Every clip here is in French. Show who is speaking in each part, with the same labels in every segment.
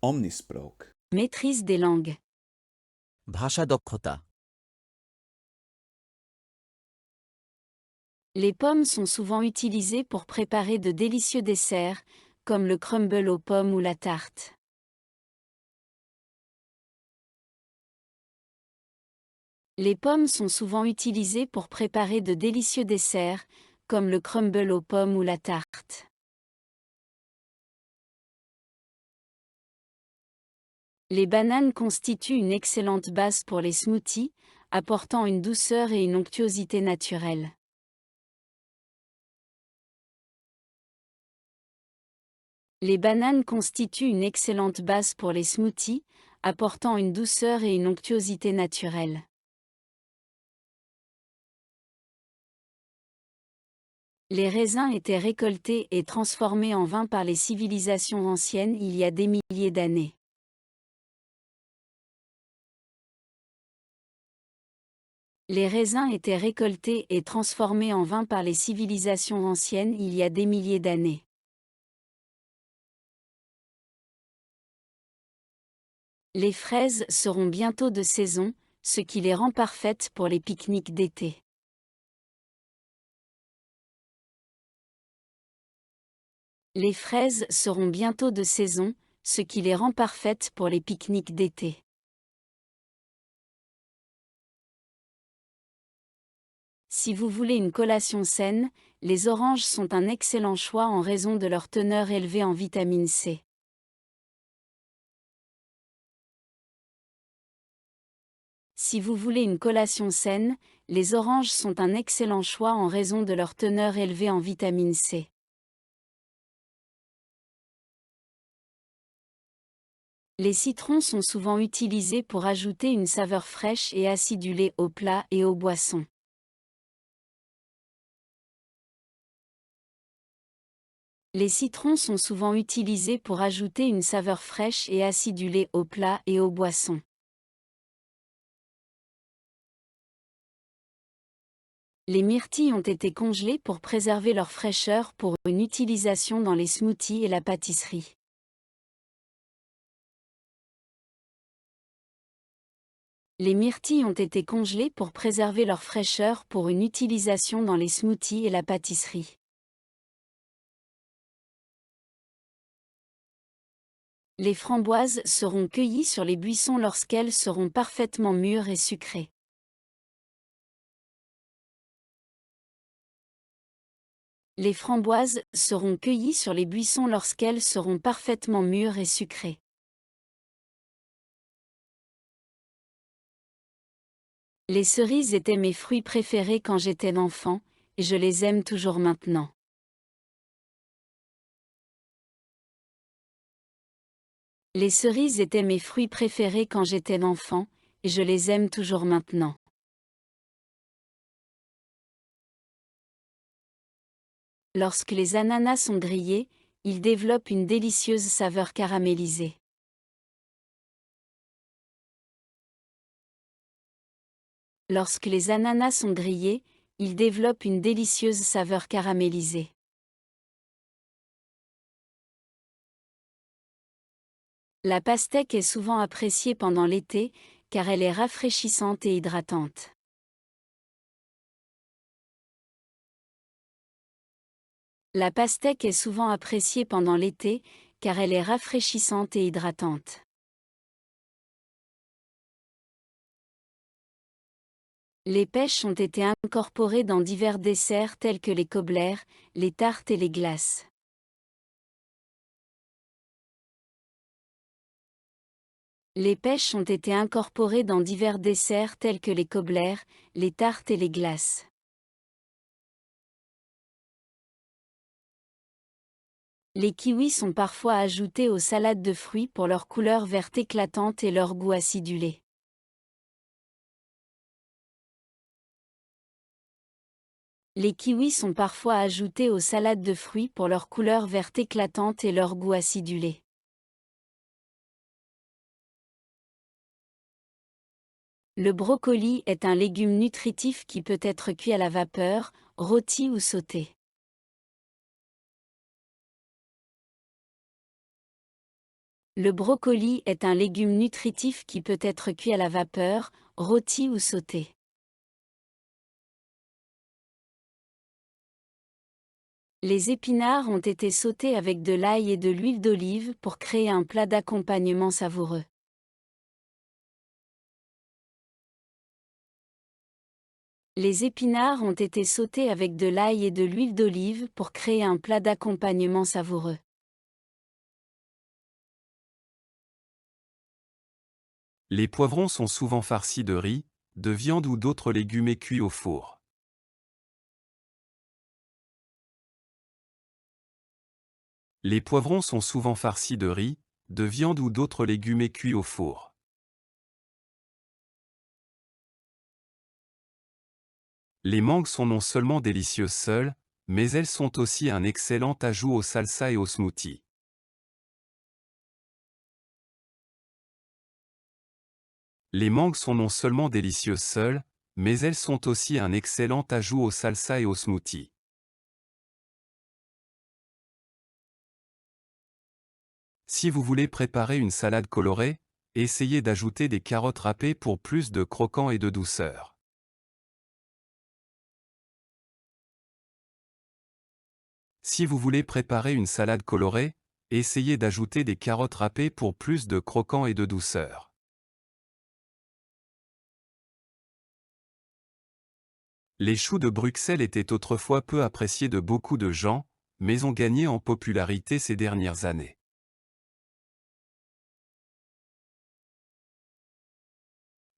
Speaker 1: Omnisprook.
Speaker 2: Maîtrise des langues.
Speaker 3: ভাষা দক্ষতা
Speaker 2: Les pommes sont souvent utilisées pour préparer de délicieux desserts, comme le crumble aux pommes ou la tarte. Les pommes sont souvent utilisées pour préparer de délicieux desserts, comme le crumble aux pommes ou la tarte. Les bananes constituent une excellente base pour les smoothies, apportant une douceur et une onctuosité naturelle. Les bananes constituent une excellente base pour les smoothies, apportant une douceur et une onctuosité naturelle. Les raisins étaient récoltés et transformés en vin par les civilisations anciennes il y a des milliers d'années. Les raisins étaient récoltés et transformés en vin par les civilisations anciennes il y a des milliers d'années. Les fraises seront bientôt de saison, ce qui les rend parfaites pour les pique-niques d'été. Les fraises seront bientôt de saison, ce qui les rend parfaites pour les pique-niques d'été. Si vous voulez une collation saine, les oranges sont un excellent choix en raison de leur teneur élevée en vitamine C. Si vous voulez une collation saine, les oranges sont un excellent choix en raison de leur teneur élevée en vitamine C. Les citrons sont souvent utilisés pour ajouter une saveur fraîche et acidulée aux plats et aux boissons. Les citrons sont souvent utilisés pour ajouter une saveur fraîche et acidulée aux plats et aux boissons. Les myrtilles ont été congelées pour préserver leur fraîcheur pour une utilisation dans les smoothies et la pâtisserie. Les myrtilles ont été congelées pour préserver leur fraîcheur pour une utilisation dans les smoothies et la pâtisserie. Les framboises seront cueillies sur les buissons lorsqu'elles seront parfaitement mûres et sucrées. Les framboises seront cueillies sur les buissons lorsqu'elles seront parfaitement mûres et sucrées. Les cerises étaient mes fruits préférés quand j'étais enfant, et je les aime toujours maintenant. Les cerises étaient mes fruits préférés quand j'étais enfant, et je les aime toujours maintenant. Lorsque les ananas sont grillés, ils développent une délicieuse saveur caramélisée. Lorsque les ananas sont grillés, ils développent une délicieuse saveur caramélisée. La pastèque est souvent appréciée pendant l'été, car elle est rafraîchissante et hydratante. La pastèque est souvent appréciée pendant l'été, car elle est rafraîchissante et hydratante. Les pêches ont été incorporées dans divers desserts tels que les cobblers, les tartes et les glaces. Les pêches ont été incorporées dans divers desserts tels que les cobblers, les tartes et les glaces. Les kiwis sont parfois ajoutés aux salades de fruits pour leur couleur verte éclatante et leur goût acidulé. Les kiwis sont parfois ajoutés aux salades de fruits pour leur couleur verte éclatante et leur goût acidulé. Le brocoli est un légume nutritif qui peut être cuit à la vapeur, rôti ou sauté. Le brocoli est un légume nutritif qui peut être cuit à la vapeur, rôti ou sauté. Les épinards ont été sautés avec de l'ail et de l'huile d'olive pour créer un plat d'accompagnement savoureux. Les épinards ont été sautés avec de l'ail et de l'huile d'olive pour créer un plat d'accompagnement savoureux.
Speaker 1: Les poivrons sont souvent farcis de riz, de viande ou d'autres légumes et cuits au four. Les poivrons sont souvent farcis de riz, de viande ou d'autres légumes et cuits au four. Les mangues sont non seulement délicieuses seules, mais elles sont aussi un excellent ajout aux salsas et aux smoothies. Les mangues sont non seulement délicieuses seules, mais elles sont aussi un excellent ajout aux salsas et aux smoothies. Si vous voulez préparer une salade colorée, essayez d'ajouter des carottes râpées pour plus de croquant et de douceur. Si vous voulez préparer une salade colorée, essayez d'ajouter des carottes râpées pour plus de croquant et de douceur. Les choux de Bruxelles étaient autrefois peu appréciés de beaucoup de gens, mais ont gagné en popularité ces dernières années.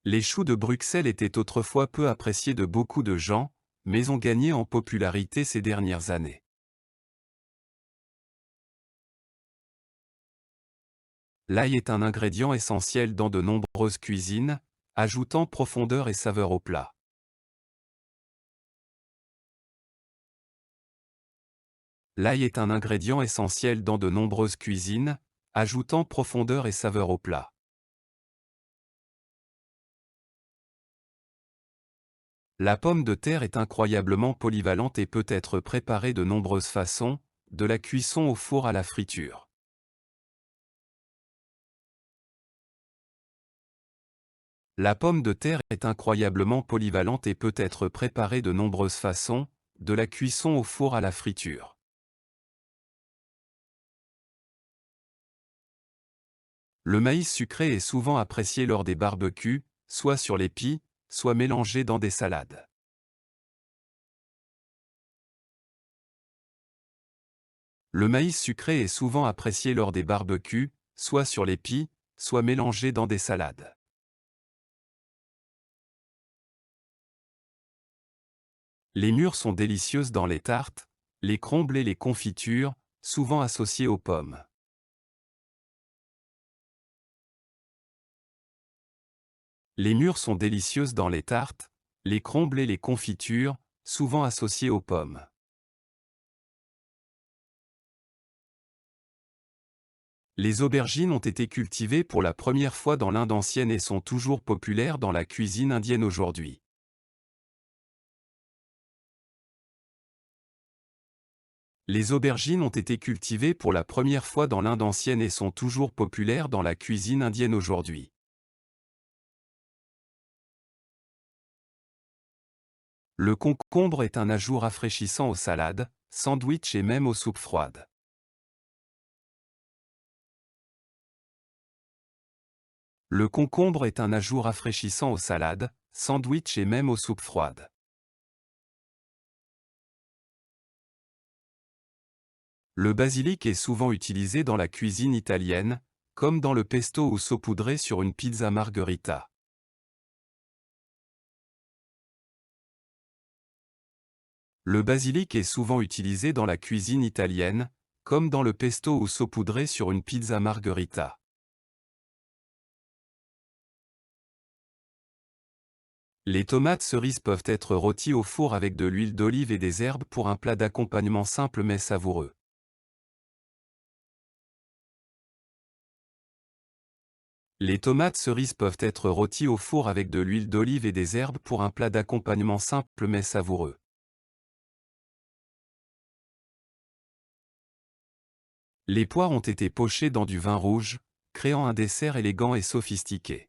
Speaker 1: Les choux de Bruxelles étaient autrefois peu appréciés de beaucoup de gens, mais ont gagné en popularité ces dernières années. L'ail est un ingrédient essentiel dans de nombreuses cuisines, ajoutant profondeur et saveur au plat. L'ail est un ingrédient essentiel dans de nombreuses cuisines, ajoutant profondeur et saveur au plat. La pomme de terre est incroyablement polyvalente et peut être préparée de nombreuses façons, de la cuisson au four à la friture. La pomme de terre est incroyablement polyvalente et peut être préparée de nombreuses façons, de la cuisson au four à la friture. Le maïs sucré est souvent apprécié lors des barbecues, soit sur les pies, soit mélangé dans des salades. Le maïs sucré est souvent apprécié lors des barbecues, soit sur les pies, soit mélangé dans des salades. Les mûres sont délicieuses dans les tartes, les crumbles et les confitures, souvent associées aux pommes. Les mûres sont délicieuses dans les tartes, les crumbles et les confitures, souvent associées aux pommes. Les aubergines ont été cultivées pour la première fois dans l'Inde ancienne et sont toujours populaires dans la cuisine indienne aujourd'hui. Les aubergines ont été cultivées pour la première fois dans l'Inde ancienne et sont toujours populaires dans la cuisine indienne aujourd'hui. Le concombre est un ajout rafraîchissant aux salades, sandwichs et même aux soupes froides. Le concombre est un ajout rafraîchissant aux salades, sandwichs et même aux soupes froides. Le basilic est souvent utilisé dans la cuisine italienne, comme dans le pesto ou saupoudré sur une pizza margherita. Le basilic est souvent utilisé dans la cuisine italienne, comme dans le pesto ou saupoudré sur une pizza margherita. Les tomates cerises peuvent être rôties au four avec de l'huile d'olive et des herbes pour un plat d'accompagnement simple mais savoureux. Les tomates cerises peuvent être rôties au four avec de l'huile d'olive et des herbes pour un plat d'accompagnement simple mais savoureux. Les poires ont été pochées dans du vin rouge, créant un dessert élégant et sophistiqué.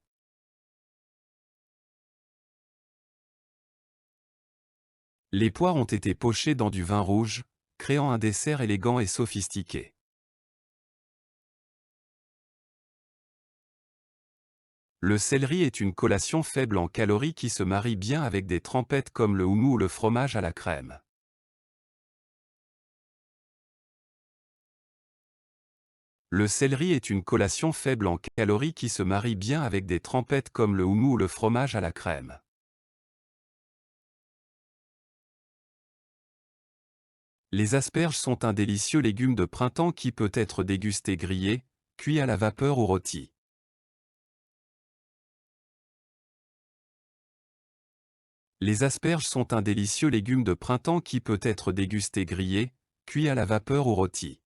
Speaker 1: Les poires ont été pochées dans du vin rouge, créant un dessert élégant et sophistiqué. Le céleri est une collation faible en calories qui se marie bien avec des trempettes comme le houmous ou le fromage à la crème. Le céleri est une collation faible en calories qui se marie bien avec des trempettes comme le houmous ou le fromage à la crème. Les asperges sont un délicieux légume de printemps qui peut être dégusté grillé, cuit à la vapeur ou rôti. Les asperges sont un délicieux légume de printemps qui peut être dégusté grillé, cuit à la vapeur ou rôti.